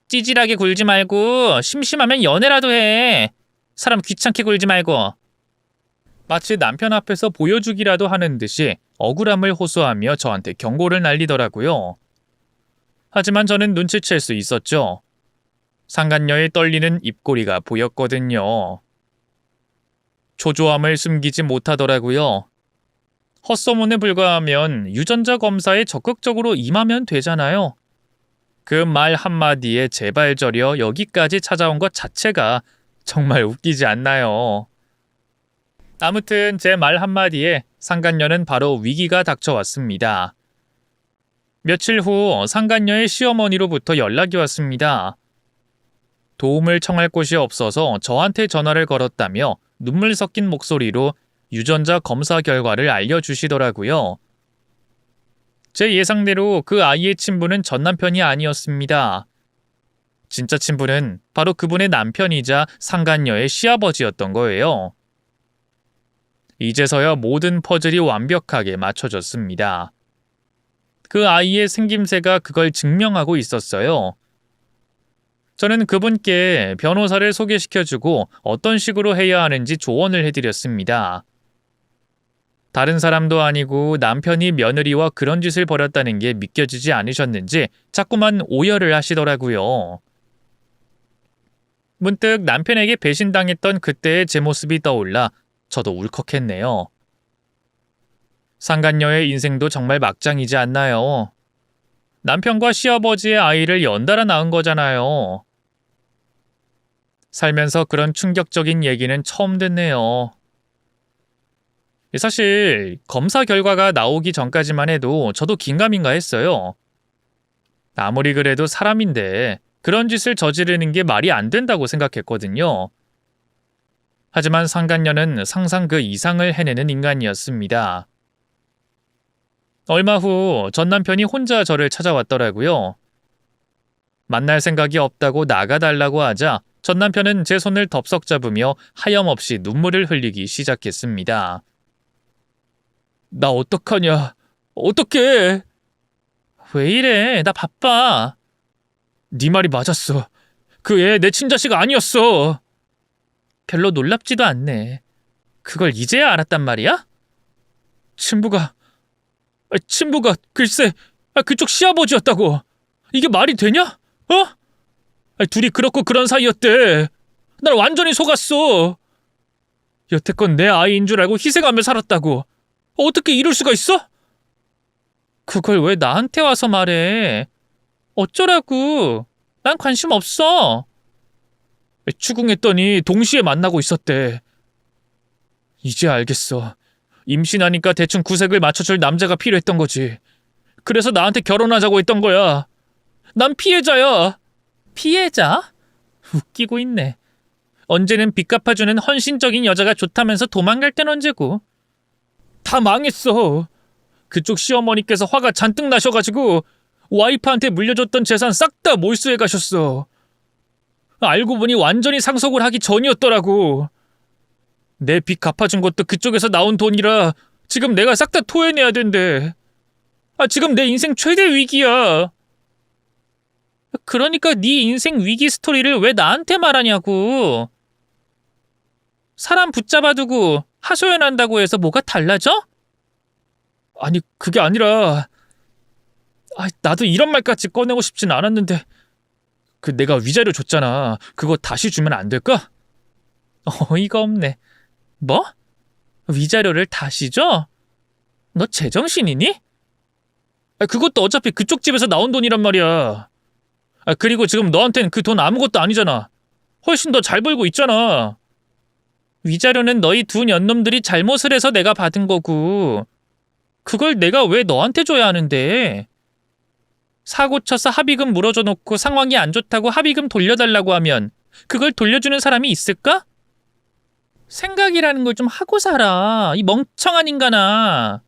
찌질하게 굴지 말고 심심하면 연애라도 해. 사람 귀찮게 굴지 말고. 마치 남편 앞에서 보여주기라도 하는 듯이 억울함을 호소하며 저한테 경고를 날리더라고요. 하지만 저는 눈치챌 수 있었죠. 상간녀의 떨리는 입꼬리가 보였거든요. 초조함을 숨기지 못하더라고요. 헛소문에 불과하면 유전자 검사에 적극적으로 임하면 되잖아요. 그 말 한마디에 제발 저려 여기까지 찾아온 것 자체가 정말 웃기지 않나요? 아무튼 제 말 한마디에 상간녀는 바로 위기가 닥쳐왔습니다. 며칠 후 상간녀의 시어머니로부터 연락이 왔습니다. 도움을 청할 곳이 없어서 저한테 전화를 걸었다며 눈물 섞인 목소리로 유전자 검사 결과를 알려주시더라고요. 제 예상대로 그 아이의 친부는 전 남편이 아니었습니다. 진짜 친부는 바로 그분의 남편이자 상간녀의 시아버지였던 거예요. 이제서야 모든 퍼즐이 완벽하게 맞춰졌습니다. 그 아이의 생김새가 그걸 증명하고 있었어요. 저는 그분께 변호사를 소개시켜주고 어떤 식으로 해야 하는지 조언을 해드렸습니다. 다른 사람도 아니고 남편이 며느리와 그런 짓을 벌였다는 게 믿겨지지 않으셨는지 자꾸만 오열을 하시더라고요. 문득 남편에게 배신당했던 그때의 제 모습이 떠올라 저도 울컥했네요. 상간녀의 인생도 정말 막장이지 않나요? 남편과 시아버지의 아이를 연달아 낳은 거잖아요. 살면서 그런 충격적인 얘기는 처음 듣네요. 사실 검사 결과가 나오기 전까지만 해도 저도 긴가민가 했어요. 아무리 그래도 사람인데 그런 짓을 저지르는 게 말이 안 된다고 생각했거든요. 하지만 상간녀는 상상 그 이상을 해내는 인간이었습니다. 얼마 후 전 남편이 혼자 저를 찾아왔더라고요. 만날 생각이 없다고 나가달라고 하자 전 남편은 제 손을 덥석 잡으며 하염없이 눈물을 흘리기 시작했습니다. 나 어떡하냐? 어떡해? 왜 이래? 나 바빠. 네 말이 맞았어. 그 애 내 친자식 아니었어. 별로 놀랍지도 않네. 그걸 이제야 알았단 말이야? 친부가 글쎄 그쪽 시아버지였다고. 이게 말이 되냐? 둘이 그렇고 그런 사이였대. 날 완전히 속았어. 여태껏 내 아이인 줄 알고 희생하며 살았다고. 어떻게 이럴 수가 있어? 그걸 왜 나한테 와서 말해? 어쩌라고? 난 관심 없어. 추궁했더니 동시에 만나고 있었대. 이제 알겠어. 임신하니까 대충 구색을 맞춰줄 남자가 필요했던 거지. 그래서 나한테 결혼하자고 했던 거야. 난 피해자야. 피해자? 웃기고 있네. 언제는 빚 갚아주는 헌신적인 여자가 좋다면서 도망갈 땐 언제고. 다 망했어. 그쪽 시어머니께서 화가 잔뜩 나셔가지고 와이프한테 물려줬던 재산 싹 다 몰수해 가셨어. 알고 보니 완전히 상속을 하기 전이었더라고. 내 빚 갚아준 것도 그쪽에서 나온 돈이라 지금 내가 싹 다 토해내야 된대. 지금 내 인생 최대 위기야. 그러니까 네 인생 위기 스토리를 왜 나한테 말하냐고. 사람 붙잡아두고 하소연한다고 해서 뭐가 달라져? 아니 그게 아니라 나도 이런 말까지 꺼내고 싶진 않았는데 내가 위자료 줬잖아. 그거 다시 주면 안 될까? 어이가 없네. 뭐? 위자료를 다시 줘? 너 제정신이니? 그것도 어차피 그쪽 집에서 나온 돈이란 말이야. 그리고 지금 너한텐 그 돈 아무것도 아니잖아. 훨씬 더 잘 벌고 있잖아. 위자료는 너희 두 년놈들이 잘못을 해서 내가 받은 거고 그걸 내가 왜 너한테 줘야 하는데? 사고 쳐서 합의금 물어줘 놓고 상황이 안 좋다고 합의금 돌려달라고 하면 그걸 돌려주는 사람이 있을까? 생각이라는 걸 좀 하고 살아. 이 멍청한 인간아.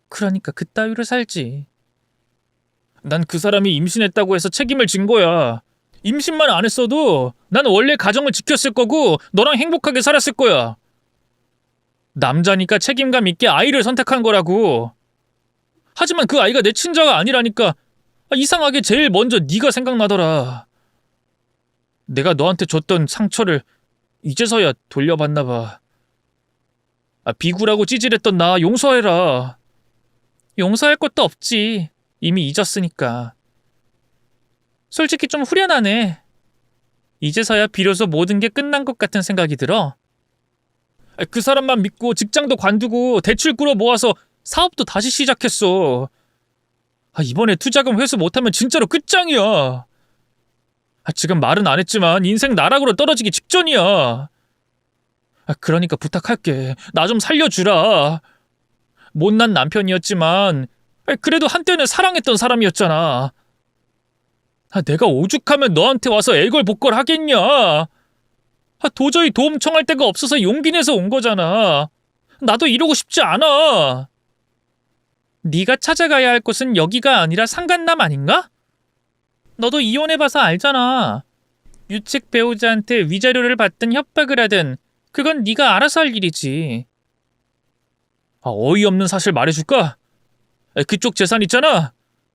그러니까 그따위로 살지. 난 그 사람이 임신했다고 해서 책임을 진 거야. 임신만 안 했어도 난 원래 가정을 지켰을 거고 너랑 행복하게 살았을 거야. 남자니까 책임감 있게 아이를 선택한 거라고. 하지만 그 아이가 내 친자가 아니라니까 이상하게 제일 먼저 네가 생각나더라. 내가 너한테 줬던 상처를 이제서야 돌려받나 봐. 비굴하고 찌질했던 나 용서해라. 용서할 것도 없지. 이미 잊었으니까. 솔직히 좀 후련하네. 이제서야 비로소 모든 게 끝난 것 같은 생각이 들어. 그 사람만 믿고 직장도 관두고 대출 끌어 모아서 사업도 다시 시작했어. 이번에 투자금 회수 못하면 진짜로 끝장이야. 지금 말은 안 했지만 인생 나락으로 떨어지기 직전이야. 그러니까 부탁할게. 나 좀 살려주라. 못난 남편이었지만 그래도 한때는 사랑했던 사람이었잖아. 내가 오죽하면 너한테 와서 애걸복걸 하겠냐. 도저히 도움 청할 데가 없어서 용기 내서 온 거잖아. 나도 이러고 싶지 않아. 네가 찾아가야 할 곳은 여기가 아니라 상간남 아닌가? 너도 이혼해봐서 알잖아. 유책 배우자한테 위자료를 받든 협박을 하든 그건 네가 알아서 할 일이지. 어이없는 사실 말해줄까? 그쪽 재산 있잖아.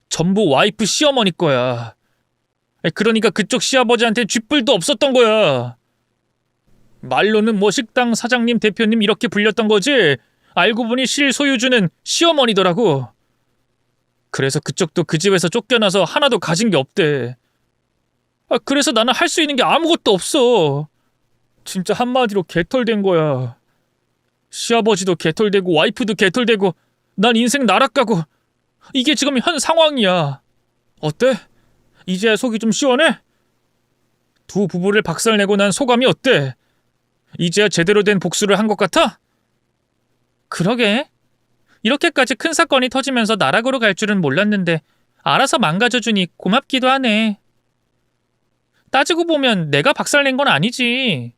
전부 와이프 시어머니 거야. 그러니까 그쪽 시아버지한테 쥐뿔도 없었던 거야. 말로는 뭐 식당 사장님 대표님 이렇게 불렸던 거지 알고 보니 실소유주는 시어머니더라고. 그래서 그쪽도 그 집에서 쫓겨나서 하나도 가진 게 없대. 그래서 나는 할 수 있는 게 아무것도 없어. 진짜 한마디로 개털된 거야. 시아버지도 개털되고 와이프도 개털되고 난 인생 나락가고 이게 지금 현 상황이야. 어때? 이제야 속이 좀 시원해? 두 부부를 박살내고 난 소감이 어때? 이제야 제대로 된 복수를 한 것 같아? 그러게. 이렇게까지 큰 사건이 터지면서 나락으로 갈 줄은 몰랐는데 알아서 망가져주니 고맙기도 하네. 따지고 보면 내가 박살낸 건 아니지.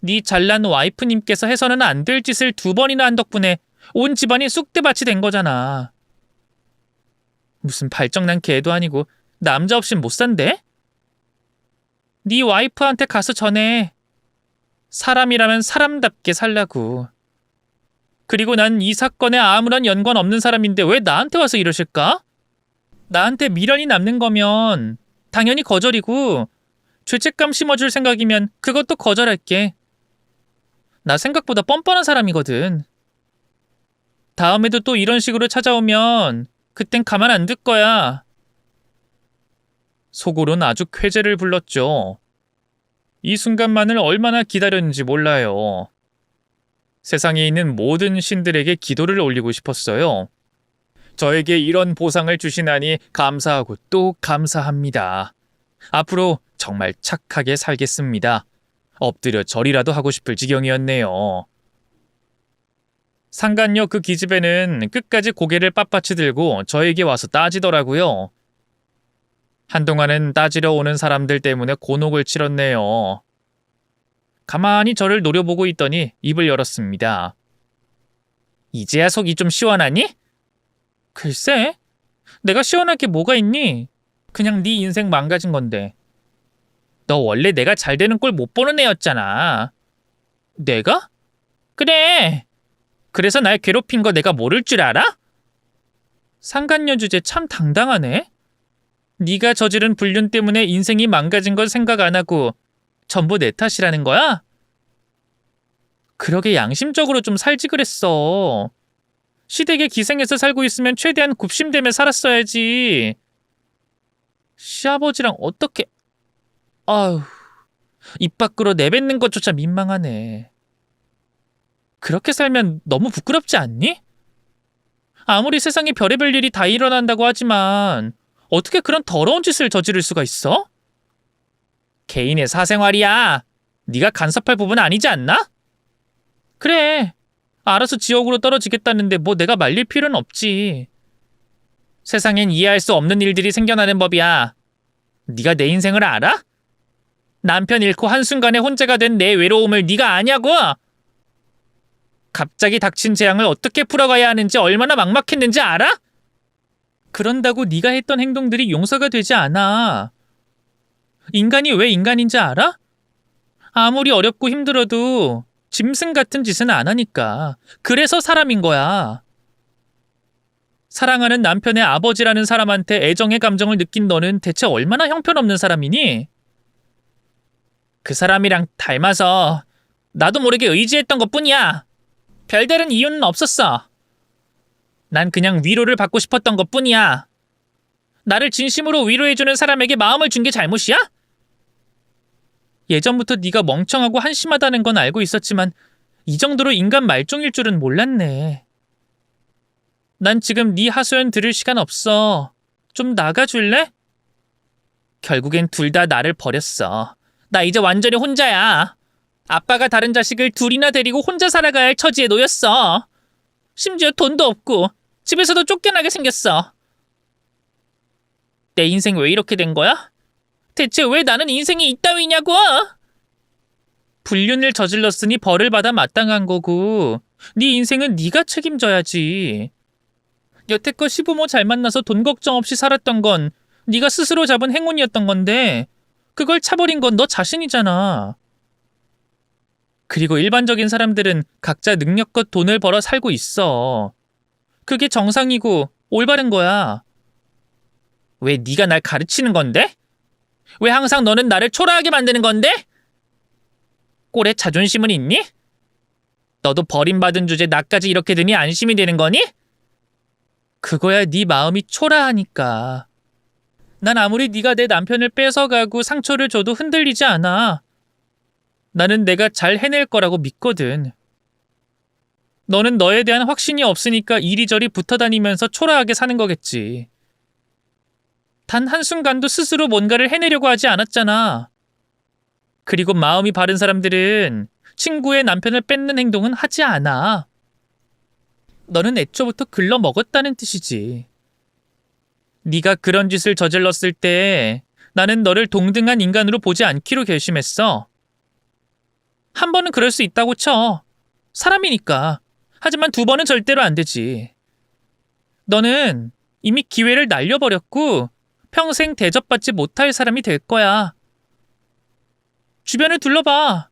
네 잘난 와이프님께서 해서는 안 될 짓을 2번이나 한 덕분에 온 집안이 쑥대밭이 된 거잖아. 무슨 발정난 개도 아니고 남자 없인 못 산대? 네 와이프한테 가서 전해. 사람이라면 사람답게 살라고. 그리고 난 이 사건에 아무런 연관 없는 사람인데 왜 나한테 와서 이러실까? 나한테 미련이 남는 거면 당연히 거절이고 죄책감 심어줄 생각이면 그것도 거절할게. 나 생각보다 뻔뻔한 사람이거든. 다음에도 또 이런 식으로 찾아오면 그땐 가만 안 둘 거야. 속으론 아주 쾌재를 불렀죠. 이 순간만을 얼마나 기다렸는지 몰라요. 세상에 있는 모든 신들에게 기도를 올리고 싶었어요. 저에게 이런 보상을 주시나니 감사하고 또 감사합니다. 앞으로 정말 착하게 살겠습니다. 엎드려 절이라도 하고 싶을 지경이었네요. 상간녀 그 기집애는 끝까지 고개를 빳빳이 들고 저에게 와서 따지더라고요. 한동안은 따지러 오는 사람들 때문에 곤혹을 치렀네요. 가만히 저를 노려보고 있더니 입을 열었습니다. 이제야 속이 좀 시원하니? 글쎄, 내가 시원할 게 뭐가 있니? 그냥 네 인생 망가진 건데. 너 원래 내가 잘 되는 꼴 못 보는 애였잖아. 내가? 그래. 그래서 날 괴롭힌 거 내가 모를 줄 알아? 상간녀 주제 참 당당하네. 네가 저지른 불륜 때문에 인생이 망가진 걸 생각 안 하고 전부 내 탓이라는 거야? 그러게 양심적으로 좀 살지 그랬어. 시댁에 기생해서 살고 있으면 최대한 굽심되며 살았어야지. 시아버지랑 어떻게... 아휴, 입 밖으로 내뱉는 것조차 민망하네. 그렇게 살면 너무 부끄럽지 않니? 아무리 세상에 별의별 일이 다 일어난다고 하지만 어떻게 그런 더러운 짓을 저지를 수가 있어? 개인의 사생활이야. 네가 간섭할 부분 아니지 않나? 그래. 알아서 지옥으로 떨어지겠다는데 뭐 내가 말릴 필요는 없지. 세상엔 이해할 수 없는 일들이 생겨나는 법이야. 네가 내 인생을 알아? 남편 잃고 한순간에 혼자가 된 내 외로움을 네가 아냐고? 갑자기 닥친 재앙을 어떻게 풀어가야 하는지 얼마나 막막했는지 알아? 그런다고 네가 했던 행동들이 용서가 되지 않아. 인간이 왜 인간인지 알아? 아무리 어렵고 힘들어도 짐승 같은 짓은 안 하니까. 그래서 사람인 거야. 사랑하는 남편의 아버지라는 사람한테 애정의 감정을 느낀 너는 대체 얼마나 형편없는 사람이니? 그 사람이랑 닮아서 나도 모르게 의지했던 것뿐이야. 별다른 이유는 없었어. 난 그냥 위로를 받고 싶었던 것뿐이야. 나를 진심으로 위로해주는 사람에게 마음을 준 게 잘못이야? 예전부터 네가 멍청하고 한심하다는 건 알고 있었지만 이 정도로 인간 말종일 줄은 몰랐네. 난 지금 네 하소연 들을 시간 없어. 좀 나가줄래? 결국엔 둘 다 나를 버렸어. 나 이제 완전히 혼자야. 아빠가 다른 자식을 둘이나 데리고 혼자 살아가야 할 처지에 놓였어. 심지어 돈도 없고 집에서도 쫓겨나게 생겼어. 내 인생 왜 이렇게 된 거야? 대체 왜 나는 인생이 이따위냐고? 불륜을 저질렀으니 벌을 받아 마땅한 거고 네 인생은 네가 책임져야지. 여태껏 시부모 잘 만나서 돈 걱정 없이 살았던 건 네가 스스로 잡은 행운이었던 건데 그걸 차버린 건 너 자신이잖아. 그리고 일반적인 사람들은 각자 능력껏 돈을 벌어 살고 있어. 그게 정상이고 올바른 거야. 왜 네가 날 가르치는 건데? 왜 항상 너는 나를 초라하게 만드는 건데? 꼴에 자존심은 있니? 너도 버림받은 주제 나까지 이렇게 되니 안심이 되는 거니? 그거야 네 마음이 초라하니까. 난 아무리 네가 내 남편을 뺏어가고 상처를 줘도 흔들리지 않아. 나는 내가 잘 해낼 거라고 믿거든. 너는 너에 대한 확신이 없으니까 이리저리 붙어 다니면서 초라하게 사는 거겠지. 단 한순간도 스스로 뭔가를 해내려고 하지 않았잖아. 그리고 마음이 바른 사람들은 친구의 남편을 뺏는 행동은 하지 않아. 너는 애초부터 글러먹었다는 뜻이지. 네가 그런 짓을 저질렀을 때 나는 너를 동등한 인간으로 보지 않기로 결심했어. 한 번은 그럴 수 있다고 쳐. 사람이니까. 하지만 두 번은 절대로 안 되지. 너는 이미 기회를 날려버렸고 평생 대접받지 못할 사람이 될 거야. 주변을 둘러봐.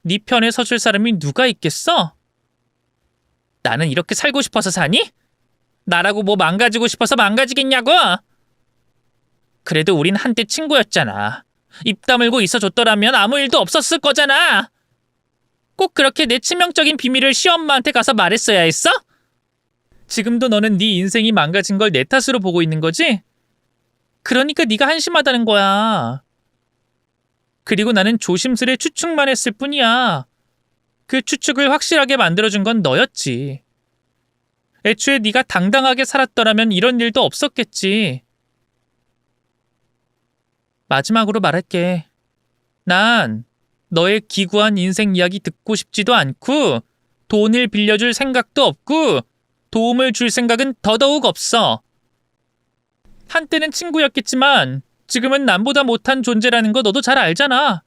네 편에 서줄 사람이 누가 있겠어? 나는 이렇게 살고 싶어서 사니? 나라고 뭐 망가지고 싶어서 망가지겠냐고? 그래도 우린 한때 친구였잖아. 입 다물고 있어줬더라면 아무 일도 없었을 거잖아. 꼭 그렇게 내 치명적인 비밀을 시엄마한테 가서 말했어야 했어? 지금도 너는 네 인생이 망가진 걸 내 탓으로 보고 있는 거지? 그러니까 네가 한심하다는 거야. 그리고 나는 조심스레 추측만 했을 뿐이야. 그 추측을 확실하게 만들어준 건 너였지. 애초에 네가 당당하게 살았더라면 이런 일도 없었겠지. 마지막으로 말할게. 난 너의 기구한 인생 이야기 듣고 싶지도 않고 돈을 빌려줄 생각도 없고 도움을 줄 생각은 더더욱 없어. 한때는 친구였겠지만 지금은 남보다 못한 존재라는 거 너도 잘 알잖아.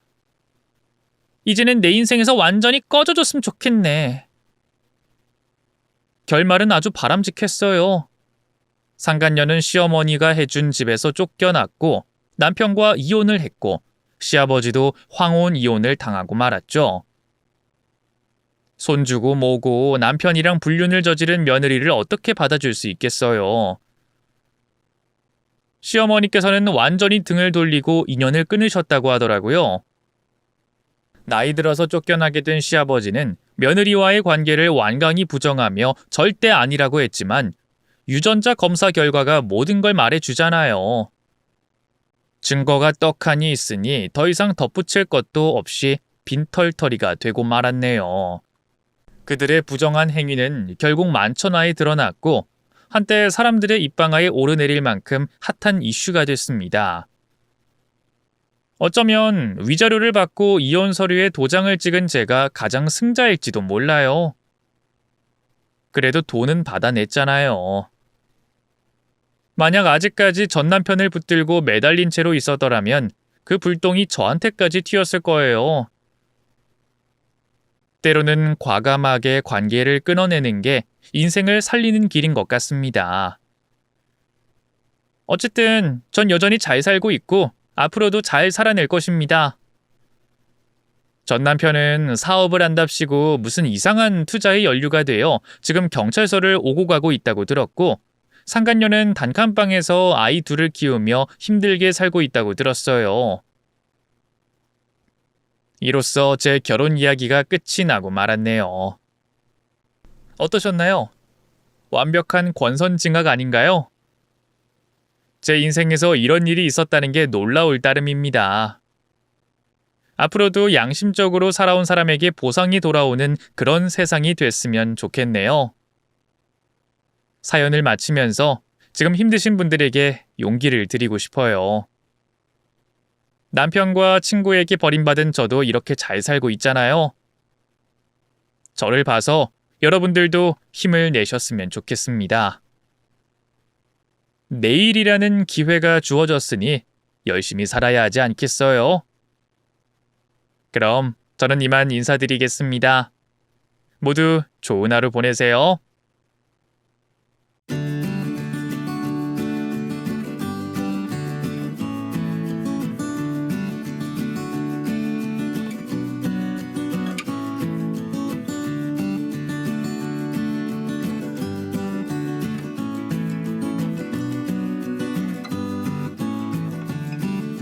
이제는 내 인생에서 완전히 꺼져줬으면 좋겠네. 결말은 아주 바람직했어요. 상간녀는 시어머니가 해준 집에서 쫓겨났고 남편과 이혼을 했고 시아버지도 황혼 이혼을 당하고 말았죠. 손주고 뭐고 남편이랑 불륜을 저지른 며느리를 어떻게 받아줄 수 있겠어요. 시어머니께서는 완전히 등을 돌리고 인연을 끊으셨다고 하더라고요. 나이 들어서 쫓겨나게 된 시아버지는 며느리와의 관계를 완강히 부정하며 절대 아니라고 했지만 유전자 검사 결과가 모든 걸 말해주잖아요. 증거가 떡하니 있으니 더 이상 덧붙일 것도 없이 빈털터리가 되고 말았네요. 그들의 부정한 행위는 결국 만천하에 드러났고 한때 사람들의 입방아에 오르내릴 만큼 핫한 이슈가 됐습니다. 어쩌면 위자료를 받고 이혼 서류에 도장을 찍은 제가 가장 승자일지도 몰라요. 그래도 돈은 받아냈잖아요. 만약 아직까지 전 남편을 붙들고 매달린 채로 있었더라면 그 불똥이 저한테까지 튀었을 거예요. 때로는 과감하게 관계를 끊어내는 게 인생을 살리는 길인 것 같습니다. 어쨌든 전 여전히 잘 살고 있고 앞으로도 잘 살아낼 것입니다. 전 남편은 사업을 한답시고 무슨 이상한 투자에 연루가 되어 지금 경찰서를 오고 가고 있다고 들었고 상간녀는 단칸방에서 아이 둘을 키우며 힘들게 살고 있다고 들었어요. 이로써 제 결혼 이야기가 끝이 나고 말았네요. 어떠셨나요? 완벽한 권선징악 아닌가요? 제 인생에서 이런 일이 있었다는 게 놀라울 따름입니다. 앞으로도 양심적으로 살아온 사람에게 보상이 돌아오는 그런 세상이 됐으면 좋겠네요. 사연을 마치면서 지금 힘드신 분들에게 용기를 드리고 싶어요. 남편과 친구에게 버림받은 저도 이렇게 잘 살고 있잖아요. 저를 봐서 여러분들도 힘을 내셨으면 좋겠습니다. 내일이라는 기회가 주어졌으니 열심히 살아야 하지 않겠어요? 그럼 저는 이만 인사드리겠습니다. 모두 좋은 하루 보내세요.